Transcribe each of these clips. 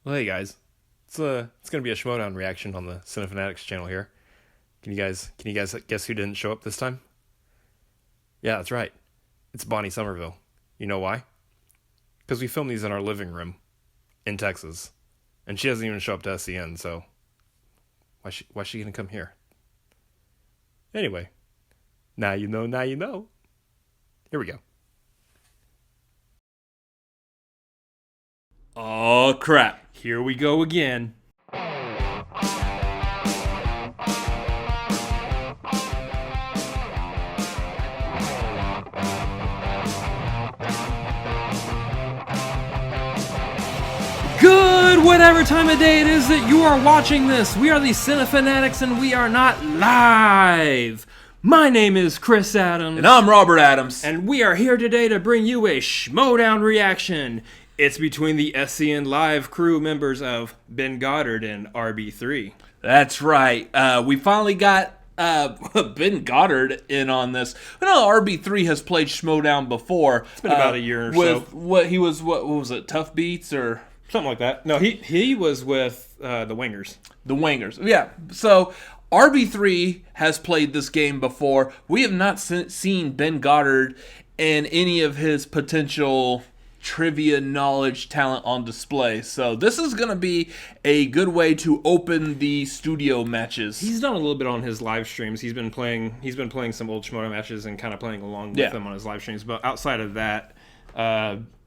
Well, hey guys, it's gonna be a Schmoedown reaction on the Cinefanatics channel here. Can you guys guess who didn't show up this time? Yeah, that's right. It's Bonnie Somerville. You know why? Because we filmed these in our living room in Texas, and she doesn't even show up to SEN. So why's she gonna come here? Anyway, now you know. Now you know. Here we go. Oh, crap. Here we go again. Good, whatever time of day it is that you are watching this. We are the Cinefanatics and we are not live. My name is Chris Adams. And I'm Robert Adams. And we are here today to bring you a Schmoedown reaction. It's between the SEN Live crew members of Ben Goddard and RB3. That's right. We finally got Ben Goddard in on this. I know RB3 has played Schmoedown before. It's been about a year or with so. What was it, Tough Beats or Something like that. No, he was with the Wingers. the Wingers? Yeah. So RB3 has played this game before. We have not seen Ben Goddard and any of his potential trivia knowledge talent on display. So this is going to be a good way to open the studio matches. He's done a little bit on his live streams. He's been playing some old Schmoedown matches and kind of playing along with them on his live streams. But outside of that,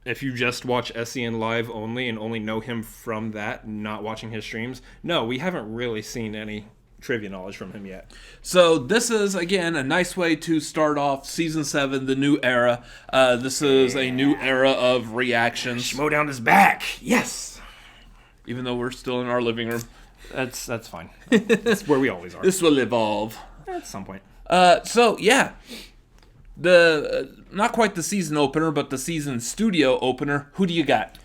if you just watch SEN Live only and only know him from that, not watching his streams, no, we haven't really seen any trivia knowledge from him yet. So this is, again, a nice way to start off Season 7, the new era. This is a new era of reactions. Schmoedown is back. Yes. Even though we're still in our living room. That's fine. That's where we always are. This will evolve. At some point. So, yeah. The not quite the season opener, but the season studio opener. Who do you got?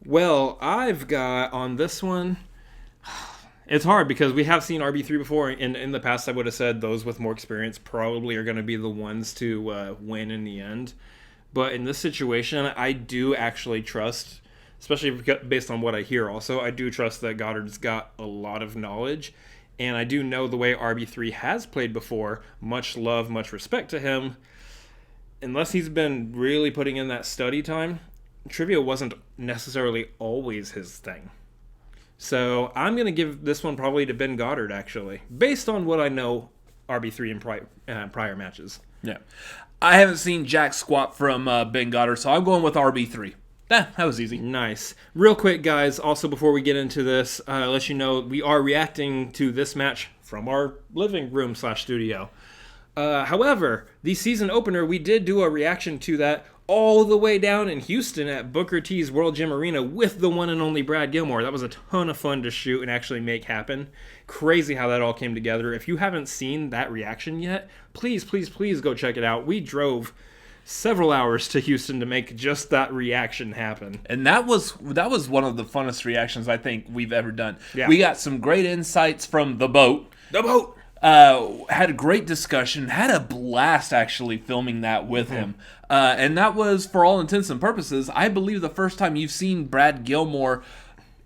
Well, I've got on this one... It's hard because we have seen RB3 before. In the past, I would have said those with more experience probably are going to be the ones to win in the end. But in this situation, I do actually trust, especially based on what I hear also, I do trust that Goddard's got a lot of knowledge. And I do know the way RB3 has played before. Much love, much respect to him. Unless he's been really putting in that study time, trivia wasn't necessarily always his thing. So I'm going to give this one probably to Ben Goddard, actually, based on what I know RB3 in prior matches. Yeah. I haven't seen jack squat from Ben Goddard, so I'm going with RB3. That was easy. Nice. Real quick, guys, also before we get into this, let you know we are reacting to this match from our living room / studio. However, the season opener, we did do a reaction to that all the way down in Houston at Booker T's World Gym Arena with the one and only Brad Gilmore. That was a ton of fun to shoot and actually make happen. Crazy how that all came together. If you haven't seen that reaction yet, please, please, please go check it out. We drove several hours to Houston to make just that reaction happen. And that was one of the funnest reactions I think we've ever done. Yeah. We got some great insights from the boat. The boat! Had a great discussion, had a blast actually filming that with him. And that was, for all intents and purposes, I believe the first time you've seen Brad Gilmore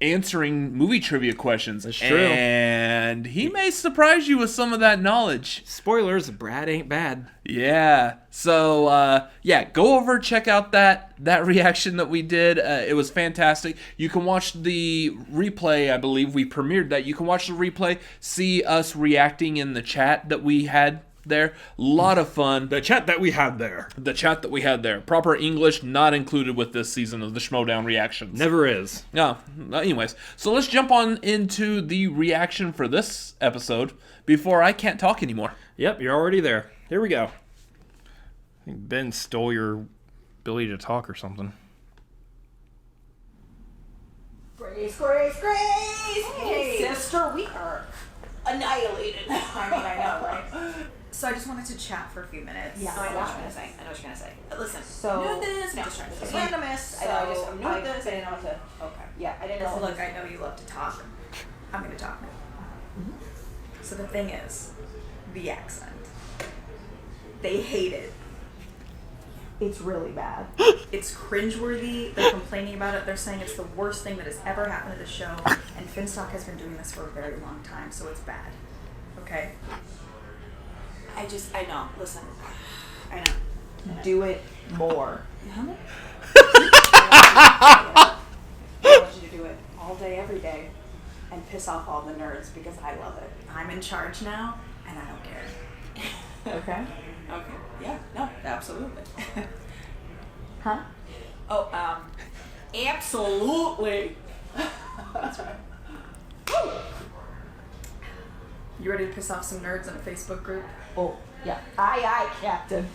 answering movie trivia questions. That's true. And he may surprise you with some of that knowledge. Spoilers, Brad ain't bad. Yeah. So, go over, check out that reaction that we did. It was fantastic. You can watch the replay. I believe we premiered that. You can watch the replay, see us reacting in the chat that we had there. A lot of fun. The chat that we had there. Proper English not included with this season of the Schmoedown reactions. Never is. No. Anyways, so let's jump on into the reaction for this episode before I can't talk anymore. Yep, you're already there. Here we go. I think Ben stole your ability to talk or something. Grace, Grace, Grace! Hey, sister, we are annihilated. I know, right? So I just wanted to chat for a few minutes. Yeah, So I know what you're gonna say. Listen, So- I'm new at this. No, Just trying to it's say. randomist, I know. so I'm new at this. I didn't know what to. Okay. Yeah, I didn't know. Look, I know you love to talk. I'm going to talk now. So the thing is, the accent. They hate it. It's really bad. It's cringeworthy. They're complaining about it. They're saying it's the worst thing that has ever happened to the show. And Finstock has been doing this for a very long time, so it's bad. Okay? I know. Listen. I know. Do it more. I want you to do it all day, every day, and piss off all the nerds because I love it. I'm in charge now, and I don't care. Okay? Okay. Yeah, no, absolutely. Huh? Oh, absolutely. That's right. You ready to piss off some nerds in a Facebook group? Oh, yeah. Aye, Captain.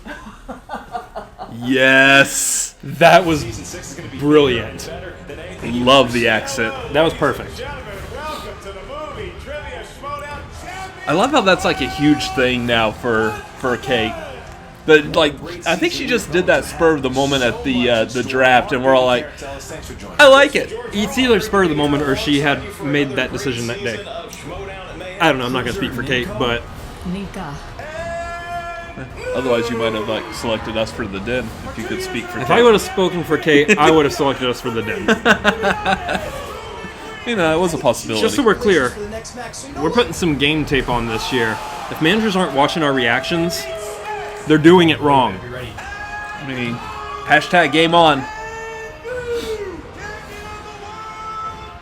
Yes. That was brilliant. Love the accent. That was perfect. I love how that's like a huge thing now for Kate. But like, I think she just did that spur of the moment at the draft, and we're all like, I like it. It's either spur of the moment or she had made that decision that day. I don't know. I'm not gonna speak for Kate, but Nika. Otherwise, you might have like selected us for the den if you could speak for if Kate. I would have spoken for Kate, I would have selected us for the den. You know, it was a possibility. Just so we're clear, we're putting some game tape on this year. If managers aren't watching our reactions, they're doing it wrong. I mean, hashtag game on.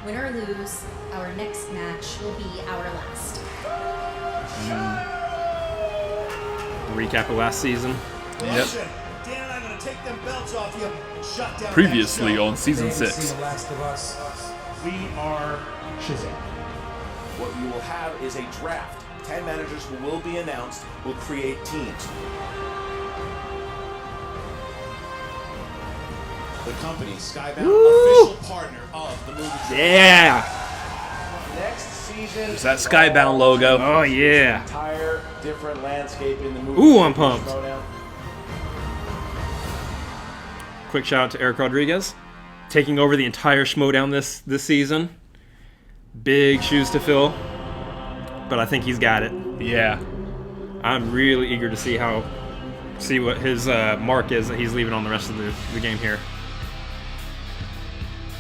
Win or lose, our next match will be our last. Recap of last season. Yep. Dan and I'm gonna take them belts off you. Shut down. Previously on season 6. The Last of Us. We are Shazam. What you will have is a draft. 10 managers who will be announced will create teams. The company, Skybound, official partner of the movie. Yeah. Next season. There's that Skybound logo. Oh yeah. Entire different landscape in the movie. Ooh, I'm pumped. Schmoedown. Quick shout out to Eric Rodriguez, taking over the entire Schmoedown this season. Big shoes to fill, but I think he's got it. Yeah. I'm really eager to see what his mark is that he's leaving on the rest of the game here.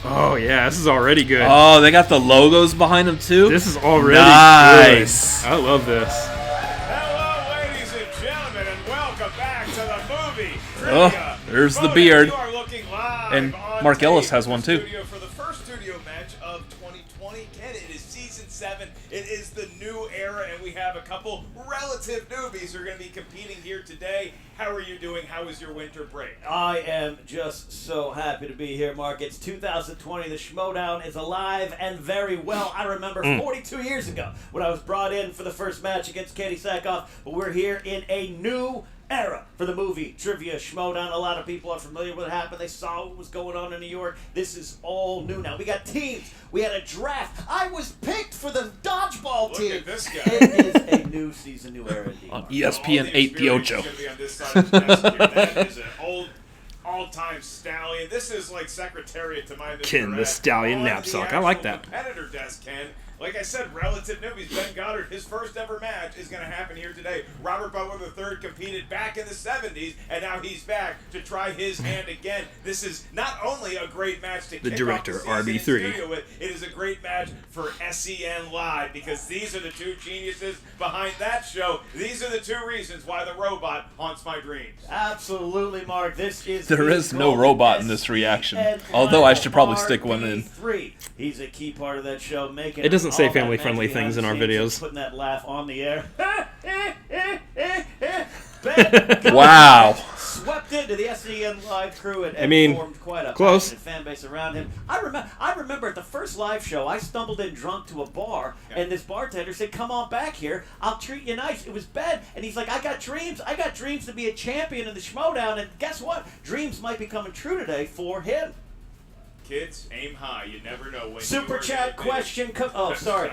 Oh yeah, this is already good. Oh, they got the logos behind them too? This is already nice. good. I love this. Hello, ladies and gentlemen, and welcome back to the movie. Oh, there's the beard. You are looking live And on Mark Ellis tape has in one the too. studio for the first studio match of 2020. Ken, it is season 7. It is the new era, and we have a couple relative newbies who are going to be competing here today. How are you doing? How was your winter break? I am just so happy to be here, Mark. It's 2020. The Schmoedown is alive and very well. I remember 42 years ago when I was brought in for the first match against Katie Sackhoff. But we're here in a new era for the movie Trivia Schmoedown. A lot of people are familiar with what happened. They saw what was going on in New York. This is all new now. We got teams. We had a draft. I was picked for the dodgeball Look team. at this guy. It is a new season, new era indeed. On Mark. ESPN All the 8 experience Piocho. is gonna be on this side of the desk here. That is an all-time stallion. This is like secretariat to my Mr. Ken the Red. Stallion On the Knapsack. I like actual that. Competitor desk, Ken. Like I said, relative newbies. Ben Goddard, his first ever match is going to happen here today. Robert Butler III competed back in the 70s, and now he's back to try his hand again. This is not only a great match to The kick director, off the season in RB3. studio with, it is a great match for SEN Live, because these are the two geniuses behind that show. These are the two reasons why the robot haunts my dreams. Absolutely, Mark. This is There is no robot in this reaction. Although I should probably stick one in. RB3. He's a key part of that show, making It doesn't say all that family-friendly magic things in our behind the scenes, videos. Putting that laugh on the air. Ben Wow. swept into the SEN Live crew and, I mean, formed quite a close. passionate fan base around him. I remember at the first live show, I stumbled in drunk to a bar, and this bartender said, "Come on back here, I'll treat you nice." It was Ben, and he's like, I got dreams to be a champion in the Schmoedown, and guess what? Dreams might be coming true today for him. Kids, aim high. You never know when. Super chat question. Oh, sorry.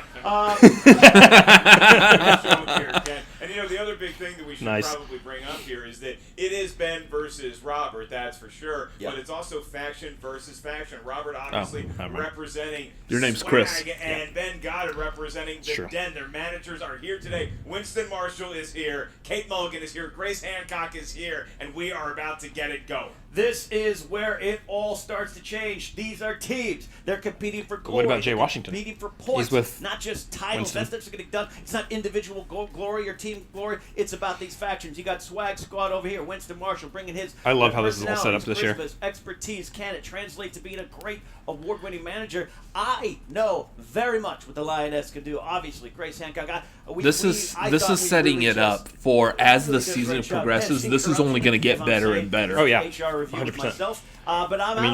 And you know, the other big thing that we should probably bring up here is that it is Ben versus Robert, that's for sure. Yep. But it's also faction versus faction. Robert obviously representing your name's Swag, Chris. And Ben Goddard representing the Den. Their managers are here today. Winston Marshall is here. Kate Mulligan is here. Grace Hancock is here. And we are about to get it going. This is where it all starts to change. These are teams. They're competing for glory. What about Jay Washington? Competing for points. He's with not just titles. That's what's getting done. It's not individual glory or team glory. It's about these factions. You got Swag Squad over here. Winston Marshall bringing his. I love how this is all set up this year. Expertise. Can it translate to being a great award-winning manager? I know very much what the Lioness can do. Obviously, Grace Hancock. This is setting it up for as the season progresses. This is only going to get better and better. Oh yeah, 100%. But I mean,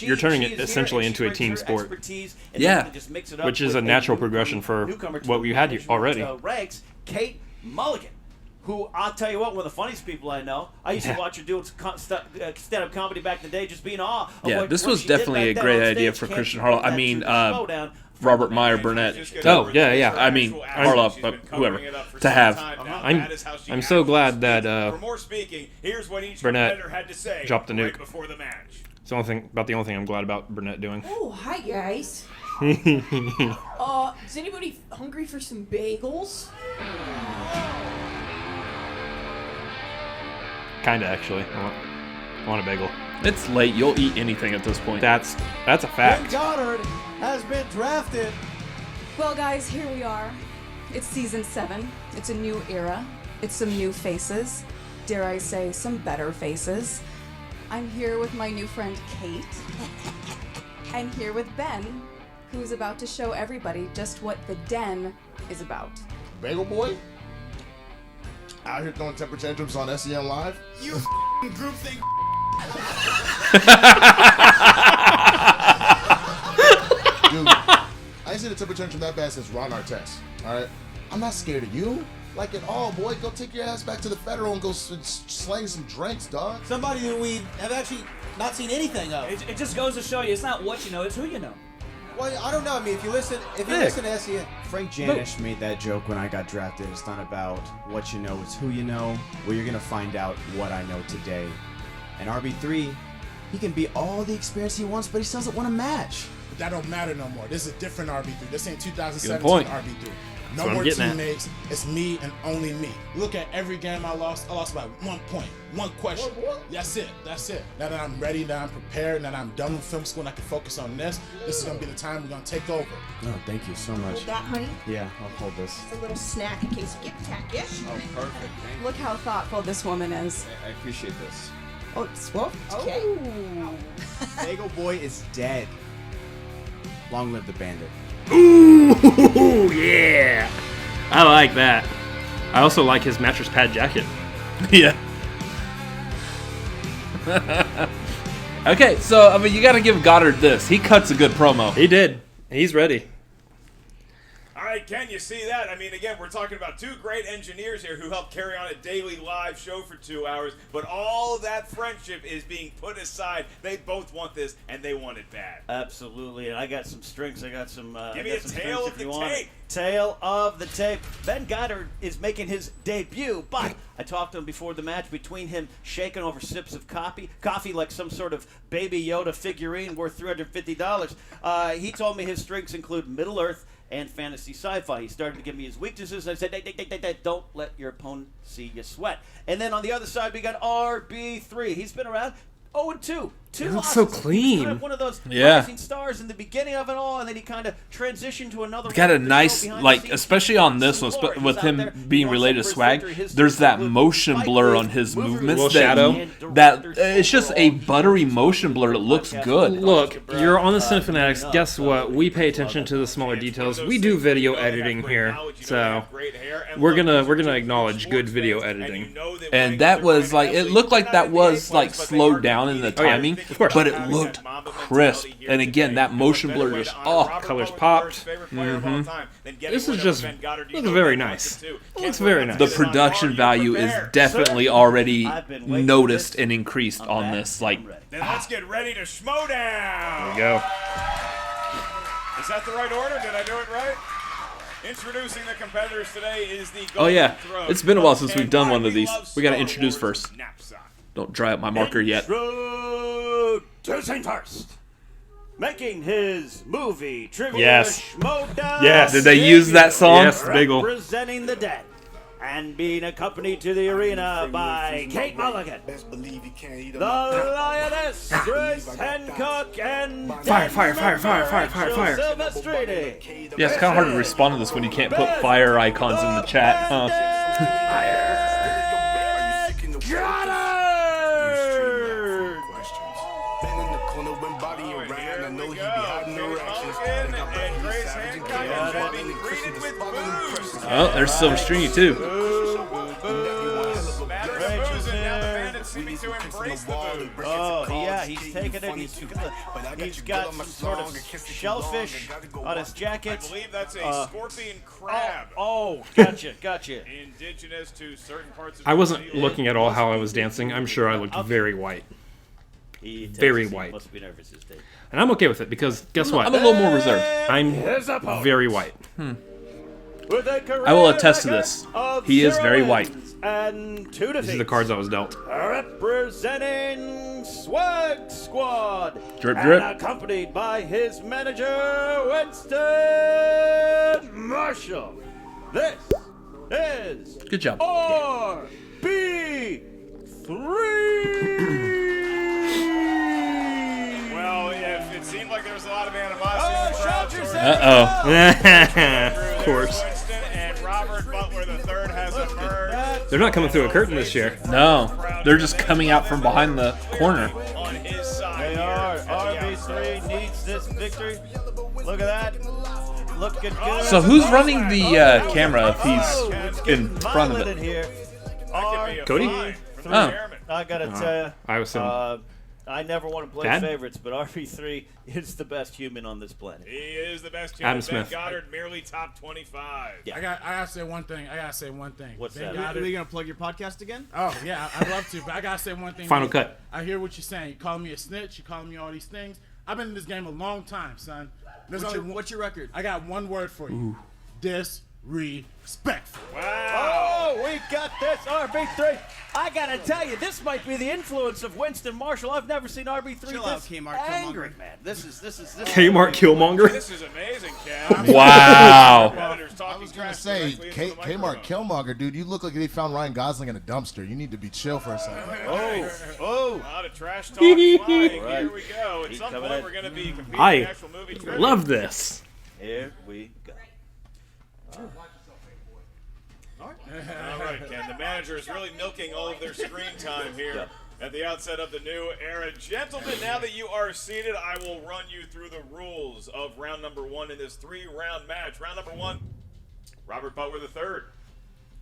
you're turning it essentially into a team sport. Yeah, which is a natural progression for what we had already. Ranks Kate Mulligan, who I'll tell you what, one of the funniest people I know. I used to watch her do stand-up comedy back in the day, just being awe. Yeah, this was definitely a great idea for Christian Harlow. I mean, Robert Meyer Burnett. Oh yeah. I mean, Harlow, whoever to have. I'm so glad that for more speaking, here's what each Burnett had to say dropped the nuke right before the match. It's the only thing I'm glad about Burnett doing. Oh, hi guys. Is anybody hungry for some bagels? Kinda, actually. I want a bagel. It's late. You'll eat anything at this point. That's a fact. Goddard has been drafted. Well, guys, here we are. It's season 7. It's a new era. It's some new faces. Dare I say, some better faces. I'm here with my new friend Kate. And here with Ben, who's about to show everybody just what the Den is about. Bagel Boy? Out here throwing temper tantrums on SEN Live? You group thing. Dude, I ain't seen a temper tantrum that bad since Ron Artest, alright? I'm not scared of you. Like at all, boy. Go take your ass back to the Federal and go slang some drinks, dog. Somebody that we have actually not seen anything of. It just goes to show you, it's not what you know, it's who you know. Well, I don't know. I mean, if you listen to SEN, Frank Janish made that joke when I got drafted. It's not about what you know, it's who you know. Well, you're gonna find out what I know today. And RB3, he can be all the experience he wants, but he still doesn't want to match. But that don't matter no more. This is a different RB3. This ain't 2017 RB3. No more teammates. It's me and only me. Look at every game I lost by 1 point, 1 question. That's it. Now that I'm ready, now I'm prepared, now that I'm done with film school and I can focus on this is going to be the time we're going to take over. Oh, thank you so much. Hold that, honey. Yeah, I'll hold this. It's a little snack in case you get attacked, yeah? Oh, perfect. Thank Look how thoughtful this woman is. I appreciate this. Oh, it's okay. Bagel Boy is dead. Long live the Bandit. Ooh, yeah. I like that. I also like his mattress pad jacket. Yeah. Okay, so, I mean, you got to give Goddard this. He cuts a good promo. He did. He's ready. All right, Ken, you see that? I mean, again, we're talking about two great engineers here who help carry on a daily live show for 2 hours, but all of that friendship is being put aside. They both want this, and they want it bad. Absolutely, and I got some strings. I got some. Give me a tail of the tape. Tail of the tape. Ben Goddard is making his debut, but I talked to him before the match. Between him shaking over sips of coffee like some sort of Baby Yoda figurine worth $350. He told me his strengths include Middle Earth and fantasy sci-fi. He started to give me his weaknesses, and I said, hey, don't let your opponent see you sweat. And then on the other side, we got RB3. He's been around 0-2. He looks so clean. Kind of one of those rising stars in the beginning of it all, and then he kind of transitioned to another. Got a nice, like, especially on this one, with him being related to Swag, there's that motion blur on his movements. Little shadow. It's just a buttery motion blur that looks good. Look, you're on the Cinefanatics. Guess what? We pay attention to the smaller details. We do video editing here, so we're gonna acknowledge good video editing. And that was like, it looked like that was like slowed down in the timing. Of course. But it looked crisp. And again, that motion blur just colors popped. This is just looks very nice. It looks very nice. The production value is definitely already noticed and increased on this. Like, then let's get ready to Schmoedown. There we go. Is that the right order? Did I do it right? Introducing the competitors today is the oh yeah, it's been a while since we've done one of these. We got to introduce first. Don't dry up my marker yet. Introducing first, making his movie trivia. Yes. Schmoedown. Yes. Did they use that song? Yes, Biggle. Representing the dead. And being accompanied to the arena by Kate Mulligan, the Lioness, Chris Hancock, and Fire. Silvestrini. Yeah, it's kind of hard to respond to this when you can't put fire icons in the chat. Oh, there's Silvestrini too. Oh, yeah, he's taking it. He's got some sort of shellfish on his jacket. I believe that's a scorpion crab. Oh, gotcha. Indigenous to certain parts of I wasn't looking at all how I was dancing. I'm sure I looked very white. Very white. Must be nervous this day. And I'm okay with it because guess what? I'm a little more reserved. I'm very white. I will attest to this. He is very white. And two These are the cards I was dealt. Representing Swag Squad. Drip, drip. And accompanied by his manager, Winston Marshall. This is Good job. RB3. Well, if it seemed like there was a lot of animosity in the crowd, Of course. and Robert Butler III has emerged. They're not coming through a curtain this year. No, they're just coming out from behind the corner. On his side. They are. RB3 needs this victory. Look at that. Looking good. So who's running the camera if he's in front of it? Cody? Oh. I gotta tell you, I was I never want to play Dad? favorites, but RB3 is the best human on this planet. He is the best Adam human. Smith. Ben Goddard merely top 25. Yeah. I gotta say one thing. What's Ben that? Goddard- Are we gonna plug your podcast again? Oh yeah, I'd love to, but I gotta say one thing. Final man. cut. I hear what you're saying. You calling me a snitch. You calling me all these things. I've been in this game a long time, son. What's your record? I got one word for you. Disrespectful. Wow. Oh, we got this RB3. I gotta tell you, this might be the influence of Winston Marshall. I've never seen RB3 Chill this out, Kmart angry, Killmonger. man. This is Kmart Killmonger. This is amazing, Cam. Wow. I was gonna say, Kmart Killmonger, dude, you look like they found Ryan Gosling in a dumpster. You need to be chill for a second. Oh. A lot of trash talk flying. Right. Here we go. At He's some coming point, in. we're going to be competing in I actual movie trivia. love this. Here we go. All right, Ken. The manager is really milking all of their screen time here at the outset of the new era. Gentlemen, now that you are seated, I will run you through the rules of round number 1 in this 3-round match. Round number 1, Robert Butler III,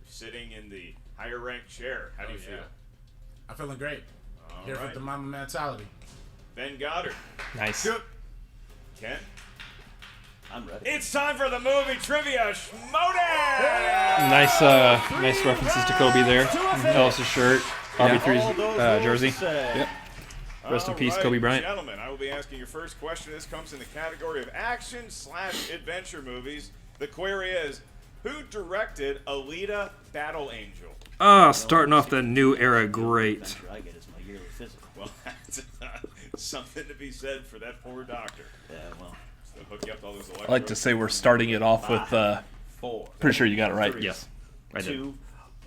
sitting in the higher ranked chair. How do you feel? I'm feeling great. Here right. with the mama mentality. Ben Goddard. Nice. Ken. I'm ready. It's time for the movie trivia Schmoedown! Nice references to Kobe there. Ellis' shirt, RB3's jersey. Yep. Rest in peace, Kobe Bryant. Gentlemen, I will be asking your first question. This comes in the category of action/adventure movies. The query is, who directed Alita: Battle Angel? Starting off the new era, great. I get is my yearly physical. Well, that's something to be said for that poor doctor. Yeah, well. So hook you up to all those I like to say we're starting it off with. 4. Pretty sure you got it right. 3, Yes, I did. 2,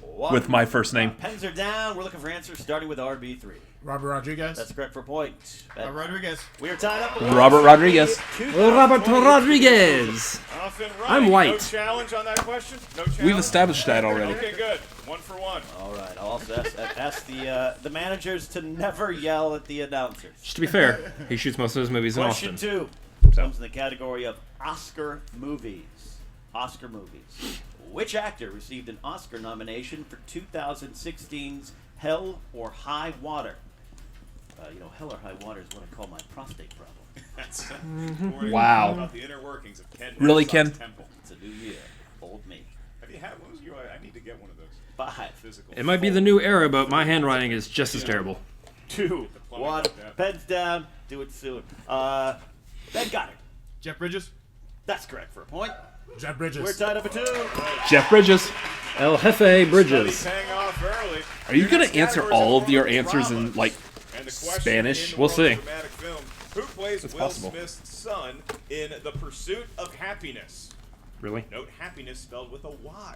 1. With my first name. Pens are down. We're looking for answers, starting with RB3. Robert Rodriguez. That's correct for a point. Rodriguez. We are tied up with Robert Rodriguez. Robert Rodriguez. Off and running. I'm white. No challenge on that question? No challenge? We've established that already. Okay, good. 1 for 1. All right. I'll also ask the managers to never yell at the announcers. Just to be fair, he shoots most of his movies in Question Austin. 2 So. comes in the category of Oscar movies. Oscar movies. Which actor received an Oscar nomination for 2016's Hell or High Water? hell or high water is what I call my prostate problem. That's Wow. About the inner workings of Ken. Really, Renaissance Ken? Temple. It's a new year. Old me. Have you had one? I need to get one of those. 5, Physical. It might be the new era, but my handwriting is just as terrible. 2, 1. Pens down. Do it soon. Ben Goddard. Jeff Bridges. That's correct for a point. Jeff Bridges. We're tied up at 2. Jeff Bridges. El Jefe Bridges. Study paying off early. Are you going to answer all of your answers in, like, And the question Spanish? in the We'll world of see. dramatic film, who plays It's Will possible. Smith's son in The Pursuit of Happiness? Really? Note happiness spelled with a Y. Well,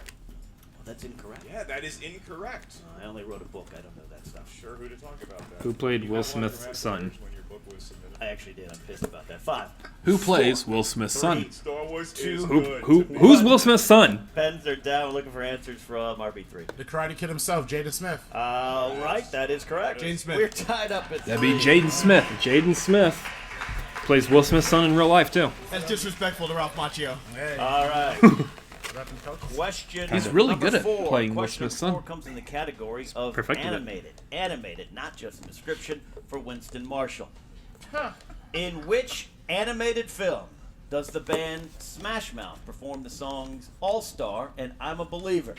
that's incorrect. Yeah, that is incorrect. I only wrote a book. I don't know that stuff. Sure, who to talk about that? Who played You Will have one of Smith's your son? answers when your book was submitted. I actually did. I'm pissed about that. 5. who plays Will Smith's 3, son? Star Wars Two. is Who, good. who's Will Smith's son? Pens are down. We're looking for answers from RB3. The Karate Kid himself, Jaden Smith. Right, that is correct. Jaden Smith. We're tied up at 3. That'd be Jaden Smith. Jaden Smith. Plays Will Smith's son in real life, too. That's disrespectful to Ralph Macchio. Hey. All right. Question He's really number good at 4. playing Will Question Smith's son. 4 comes in the category of perfected it. animated. Animated, not just a description for Winston Marshall. In which animated film does the band Smash Mouth perform the songs All Star and I'm a Believer?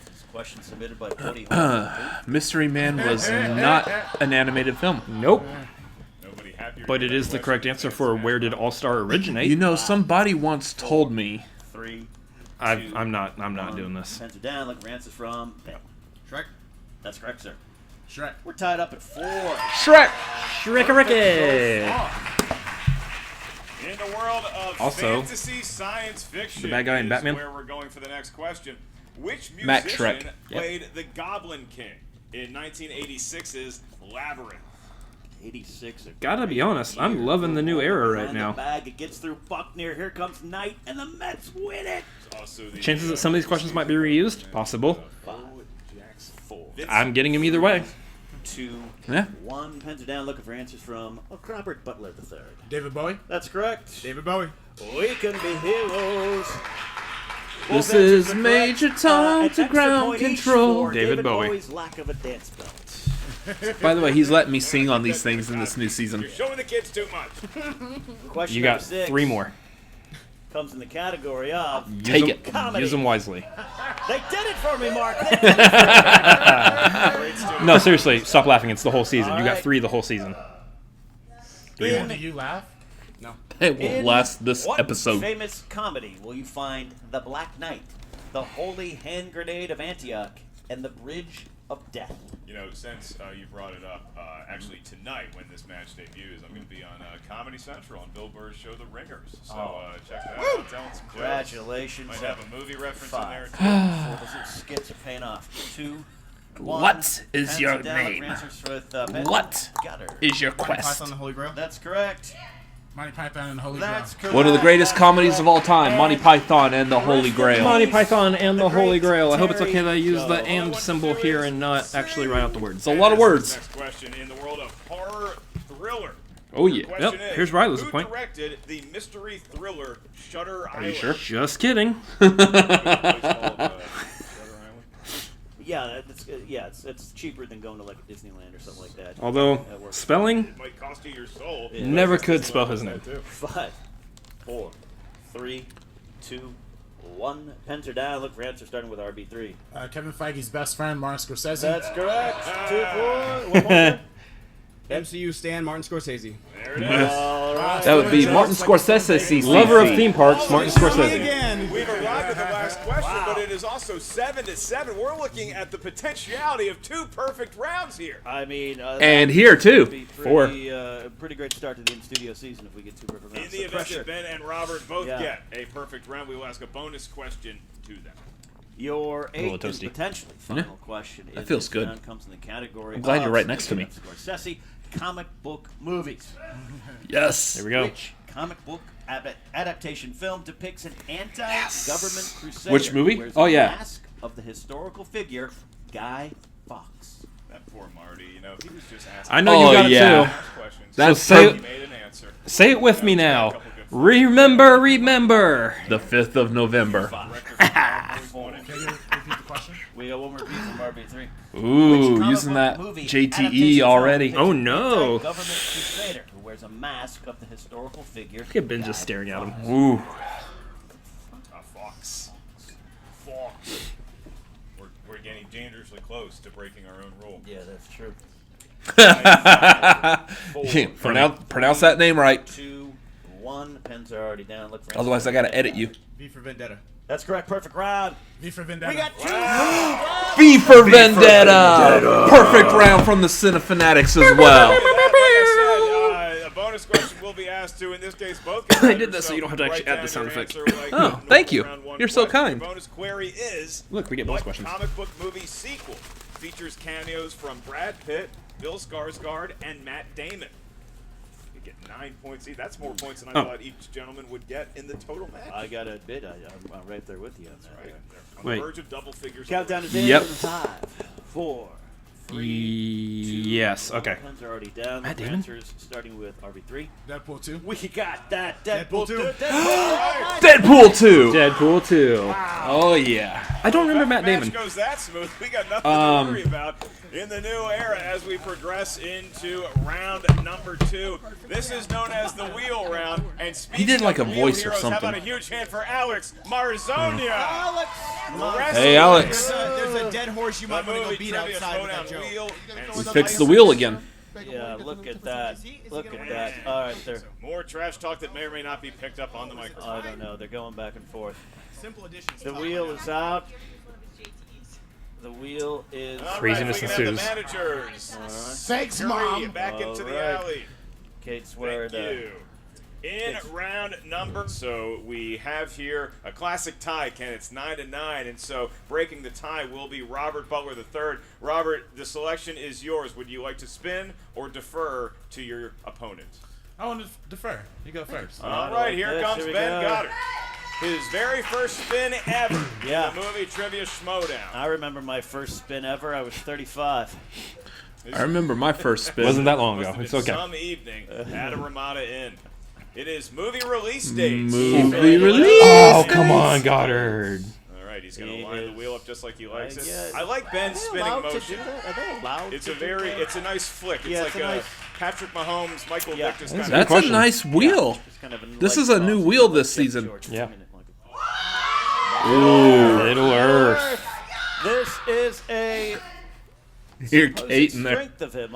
This question submitted by Cody Holmes. Mystery Man was not an animated film. Nope. Nobody happier But to it get is that the correct question answer than for Smash where did Mouth. All Star originate. You know, somebody once told me 3. I'm not doing this. Pens are down. Look for answers from Ben. Shrek. That's correct, sir. Shrek. We're tied up at 4. Shrek. Shrek-a-ricky. In the world of Also, fantasy science fiction, the bad guy in is Batman? where we're going for the next question. Which Matt musician Shrek. played the Goblin King in 1986's Labyrinth? 86. Gotta be honest, I'm loving the new era right Behind the now. bag, it gets through Buckner. Here comes Knight, and the Mets win it. Also the, Chances that some of these questions might be reused? Possible. 4. I'm getting them either way. 2, Yeah. 1. Pens are down. Looking for answers from Robert Butler III. David Bowie. That's correct. David Bowie. We can be heroes. This Both answers is are correct. Major Tom An to extra ground point each control. for David Bowie. Bowie's lack of a dance belt. By the way, he's letting me sing on these things in this new season. You're showing the kids too much. Question You number got 6 3 more. comes in the category of Take it. comedy. Use them wisely. They did it for me, Mark. They did it for me. No, seriously, stop laughing. It's the whole season. You got Alright. 3 the whole season. Do you laugh? It will In last this what episode. famous comedy will you find The Black Knight, The Holy Hand Grenade of Antioch, and The Bridge of Death? You know, since you brought it up, actually tonight when this match debuts, I'm going to be on Comedy Central on Bill Burr's show The Ringers. So check that out. I'm telling some jokes. Congratulations. Might have a movie reference in 5. there. 4. Those skits are paying off. 2. 1. What is Pens your are down. name? Answers with, Ben What Goddard. is your Monty quest? Python the Holy Grail. That's correct. Monty Python and the Holy That's Grail. correct. One of the greatest That's comedies correct. of all time, Monty Python and the Holy Grail. Monty Python and the Holy Grail. I hope it's okay that I use the Go. and symbol here and not actually write out the words. It's a lot of words. Next question in the world of horror thriller. Oh yeah. Question Yep. is, Here's Riley's who point. directed the mystery thriller Shutter Are Island? you sure? Just kidding. Yeah, it's cheaper than going to like a Disneyland or something like that. Although That works. spelling, It might cost you your soul. Yeah. never could spell his name. 5, 4, 3, 2, 1. Pens are down. Look for answers starting with RB3. Kevin Feige's best friend, Martin Scorsese. That's correct. 2 points. 1 more. MCU stan Martin Scorsese. There it is. All right. That would be Martin Scorsese. Lover of theme parks, Martin Scorsese. Again. We've arrived at the last question, but it is also 7-7. We're looking at the potentiality of 2 perfect rounds here. I mean, And here, too. would be 4. pretty great start to the in-studio season if we get 2 perfect rounds. In the So event pressure. that Ben and Robert both Yeah. get a perfect round, we will ask a bonus question to them. Your little 8th and toasty. potentially final question. That in feels this good. round comes in the category I'm glad you're of, right next to me. Scorsese, comic book movies. Yes. There we go. Which comic book adaptation film depicts an anti-government crusader? Which movie? who wears Oh, the yeah. mask of the historical figure Guy Fawkes. That poor Marty, you know, he was just asking. I know Oh, you got yeah. it too. questions. That's So He made an answer. Say it with me now. Remember, remember. The 5th of November. Director from Hard Boiled Morning. Can you repeat the question? We got one more repeat from RB3. Ooh, using that JTE already. Oh no! Government crusader who wears a mask of the historical figure. Look at Ben just staring at him. Ooh. Fox. We're getting dangerously close to breaking our own rule. Yeah, that's true. Pronounce that name right. 2, 1. Pens are already down. Look for Otherwise, I gotta edit you. V for Vendetta. That's correct. Perfect round. V for Vendetta. We got 2. V for Vendetta. Perfect round from the Cinefanatics as well. Like I said, a bonus question will be asked to, in this case, both I did that so you don't have to actually add the sound effect. Oh, thank you. You're so kind. The bonus query is, Look, we get bonus what questions. comic book movie sequel features cameos from Brad Pitt, Bill Skarsgård, and Matt Damon? You get 9 points each. That's more points than I thought each gentleman would get in the total match. I gotta admit, I'm right there with you on that. Right. On Wait. the verge of double figures. Countdown is in. Yep. 5, 4, 3, 2. Yes. Okay. Pens are already down. Matt The Damon? answers starting with RB3. Deadpool 2. We got that. Deadpool 2. Deadpool 2. Deadpool 2. Oh yeah. I don't remember Matt Match Damon. goes that smooth. We got nothing to worry about in the new era as we progress into round number 2. This is known as the wheel round. And speaking did like of a wheel voice or heroes, how about something. a huge hand for Alex Marzonia? Hey, Alex. There's a dead horse you might want to go movie beat trivia outside with that Schmoedown joke. wheel. We fixed the wheel again. Yeah, look at that. Look at that. All right, there. More trash talk that may or may not be picked up on the microphone. I don't know. They're going back and forth. Simple additions. The wheel is out. The wheel is Craziness we can have the ensues. managers. Sakes, Curry Mom. back into the All right. alley. Kate Swear Thank you. In round number, so we have here a classic tie, Ken. It's 9-9, and so breaking the tie will be Robert Butler III. Robert, the selection is yours. Would you like to spin or defer to your opponent? I want to defer. You go first. All right, here comes Ben Goddard. His very first spin ever in the movie Trivia Schmoedown. I remember my first spin ever. I was 35. I remember my first spin. Wasn't that long Must ago. have It's been okay. some evening at a Ramada Inn. It is movie release dates. Movie release. Oh, come on, Goddard. All right, he's going to line the wheel up just like he likes it. guess. I like Ben's spinning motion. Are they allowed It's to a do very, that? it's a nice flick. It's Yeah, like it's a nice- Patrick Mahomes, Michael Yeah. Vick just kind That's of. a nice wheel. Just kind of a This light is a new cross. wheel this season. Yeah. Ooh. Little Earth. This is a Here, supposed Kate in there. strength of him.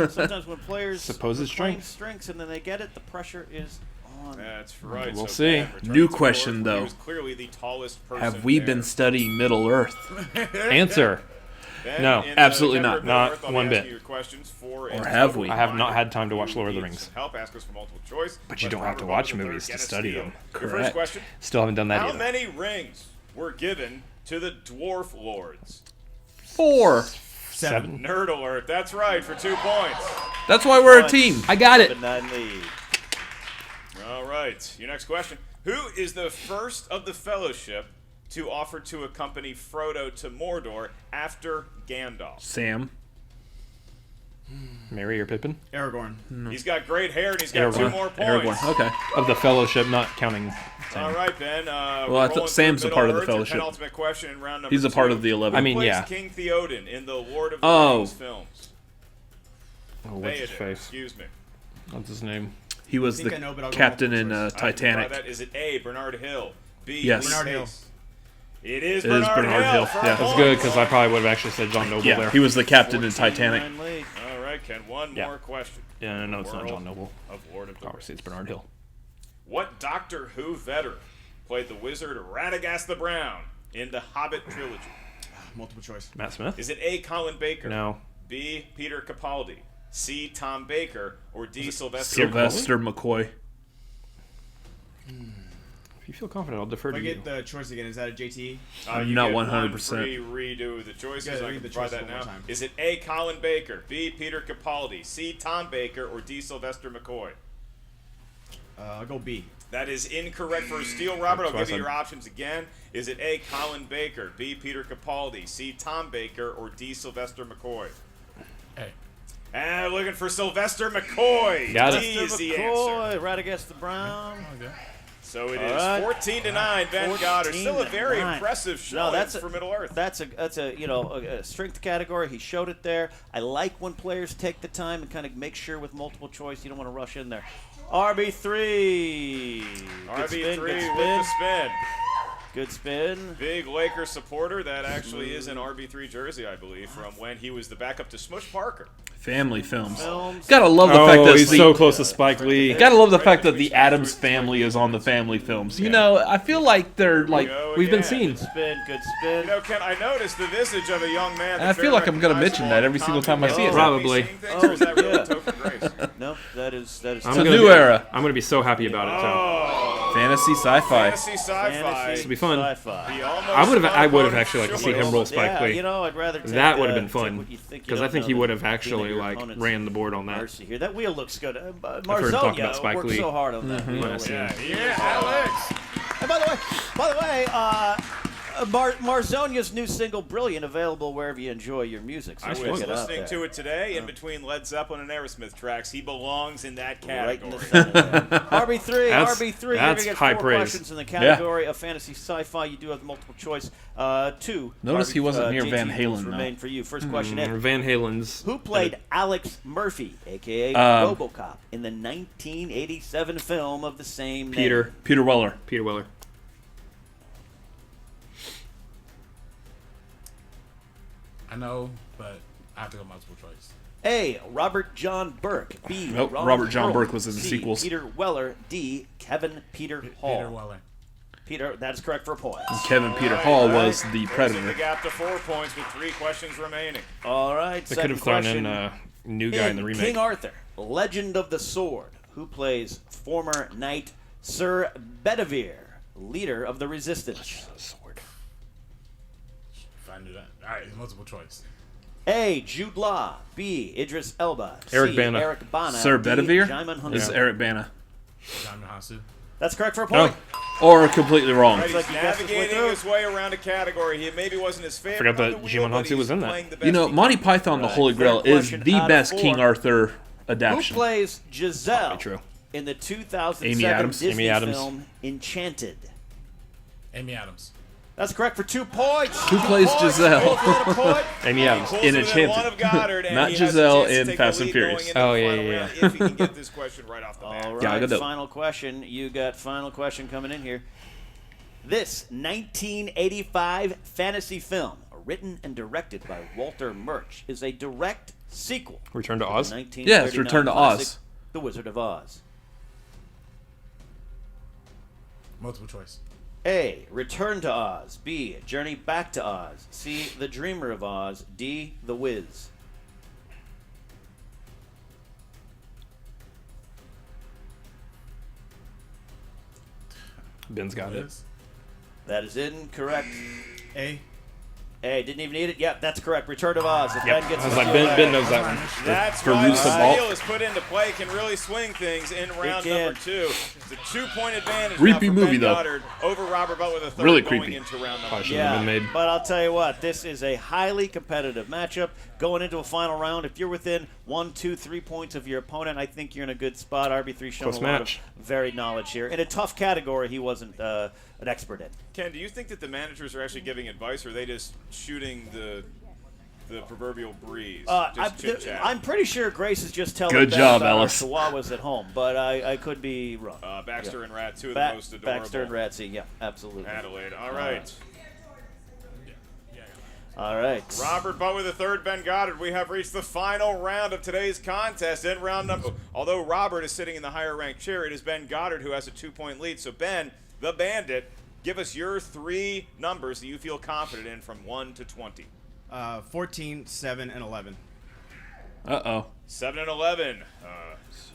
Sometimes when players Supposed are playing strength. strengths and then they get it, the pressure is on. That's right. We'll so see. Ben returns New to question, Earth, where he though. was clearly the tallest person Have we there. been studying Middle Earth? Answer. Ben, No, in the absolutely Denver not. Middle Not Earth, I'll be one asking bit. you questions for Or and have so we? I have not find had time to watch who Lord of the needs Rings. Help, ask us for multiple choice. But you Let don't have to Robert watch Butler movies get to us study feel. them. Your first Correct. question. Still haven't done that How either. many rings were given to the Dwarf Lords? 4. 7. Nerd alert. That's right, for 2 points. That's why we're a team. I got it. 7-9 lead. All right, your next question. Who is the first of the Fellowship to offer to accompany Frodo to Mordor after Gandalf? Sam. Merry or Pippin? Aragorn. He's got great hair and he's got 2 more points. Aragorn. Okay. Of the Fellowship, not counting Sam. All right, Ben. Well, I thought Sam's a part of the Fellowship. Penultimate question in round number He's a 2. part of the 11. I mean, Who plays yeah. King Theoden in the Lord of the Oh. Rings films? Oh, what's his Theoden, face? excuse me. What's his name? He was I think I know, but the I'll go captain in multiple choice. I can buy Titanic. that. Is it A, Bernard Hill? B, Yes. Lee Bernard Hill. Pace? It is It is Bernard Hill. for a That's point. good because I probably would have actually said John Noble Yeah, there. he was the captain in Titanic. 9 lead. All right, Ken. One Yeah. more question. Yeah, no, it's not World John Noble. Of Lord of the Rings. Obviously, it's Bernard Hill. What Doctor Who veteran played the wizard Radagast the Brown in the Hobbit trilogy? Multiple choice. Matt Smith? Is it A, Colin Baker? No. B, Peter Capaldi? C, Tom Baker? Or D, Sylvester? Sylvester McCoy. If you feel confident, I'll defer If I to you. get the choice again, is that a JT? I'm you not get 100%. One free redo the choices. You gotta I read can the provide choices that one more now. time. Is it A, Colin Baker? B, Peter Capaldi? C, Tom Baker? Or D, Sylvester McCoy? I'll go B. That is incorrect for a steal, Robert. I'll That's what I give you said. your options again. Is it A, Colin Baker? B, Peter Capaldi? C, Tom Baker? Or D, Sylvester McCoy? Hey. And looking for Sylvester McCoy. Got it. D is the answer. McCoy, Radagast the Brown. Okay. So it is 14-9. Ben Goddard, still a very impressive showing for Middle Earth. That's a strength category. He showed it there. I like when players take the time and kind of make sure with multiple choice. You don't want to rush in there. RB3. RB3 with the spin. Good spin. Big Lakers supporter. That actually is an RB3 jersey, I believe, from when he was the backup to Smush Parker. Family films. Gotta love the fact that he's so close to Spike Lee. Gotta love the fact that the Addams family is on the family films. You know, I feel like they're like we've been seeing. Good spin. You know, Ken, I noticed the visage of a young man. I feel like I'm gonna mention that every single time I see it. Probably. No, that is. It's a new era. I'm gonna be so happy about it. So. Fantasy sci-fi. Fantasy sci-fi. This will be fun. Sci-fi. I would have actually liked to see him roll Spike Lee. You know, I'd rather take, that would have been fun because I think he would have actually ran the board on that. Mercy here. That wheel looks good. I've heard him talk about Spike worked Lee. so hard on that. Yeah, Alex. And by the way, Marzonia's new single "Brilliant" available wherever you enjoy your music. So I was listening to it today in between Led Zeppelin and Aerosmith tracks. He belongs in that category. RB3. That's You're going to get 4 praise. questions in the category of fantasy sci-fi. You do have multiple choice. 2. Notice he wasn't near Van JT Halen, remain though. for you. First question in. Van Halen's. Who played Alex Murphy, a.k.a. RoboCop, in the 1987 film of the same name? Peter Weller. Peter Weller. I know, but I have to go multiple choice. A. Robert John Burke. B. Nope, Ronald Robert John Pearl. Burke was in the C. sequels. Peter Weller. D. Kevin Peter Hall. Peter Weller. Peter, that is correct for a point. Kevin Peter Hall was the Predator. The gap to 4 points with 3 questions remaining. All right, They could have thrown in a new guy in the remake. King Arthur, Legend of the Sword, who plays former knight Sir Bedivere, leader of the Resistance. Sword. If I knew that. All right, multiple choice. A. Jude Law. B. Idris Elba. Eric C. Bana. Eric Bana. Sir D. Bedivere? Jaimin Hunsu. This is Eric Bana. Jaimin Hansu. That's correct for a point. Or completely wrong. He's navigating his way around a category. He maybe wasn't his favorite. Forgot that Jaimin Hunsu was in that. You know, Monty Python, The Holy Grail is the best King Arthur adaptation. Who plays Giselle true. in the 2007 Amy Adams. Disney Amy Adams. film Enchanted? Amy Adams. That's correct for 2 points. Who plays Giselle? Amy Adams. In Enchanted. Not Giselle in Fast and Furious. Oh, yeah. If he can get this question right off the bat. All Yeah, right, good. final question. You got final question coming in here. This 1985 fantasy film, written and directed by Walter Murch, is a direct sequel. Return to Oz? The Yeah, it's Return to 1939 classic, Oz. The Wizard of Oz. Multiple choice. A. Return to Oz. B. Journey Back to Oz. C. The Dreamer of Oz. D. The Wiz. Ben's got it. That is incorrect. A. A. Didn't even need it. Yep, that's correct. Return of Oz. If Ben gets I was it like, correct. Ben knows that one. That's For why Roost the Ball. steal is put into play. Can really swing things in round can. number 2. It's a 2-point advantage Creepy now for movie, Ben though. Goddard over Robert Butler the third Really going creepy. into round number 2. Shouldn't have been made. But I'll tell you what, this is a highly competitive matchup. Going into a final round, if you're within 1, 2, 3 points of your opponent, I think you're in a good spot. RB3 showing Close a lot match. of varied knowledge here. In a tough category, he wasn't an expert in. Ken, do you think that the managers are actually giving advice, or are they just shooting the proverbial breeze? Just chit-chat? I'm pretty sure Grace is just telling Good Ben job, about our Ellis. Chihuahuas at home, but I could be wrong. Baxter and Rat, two of Ba- the most adorable. Baxter and Ratsy, yeah, absolutely. Adelaide. All right. All right. Robert Butler the third, Ben Goddard. We have reached the final round of today's contest. In round number, although Robert is sitting in the higher ranked chair, it is Ben Goddard who has a 2-point lead. So Ben, the Bandit, give us your 3 numbers that you feel confident in from 1 to 20. 14, 7, and 11. 7 and 11.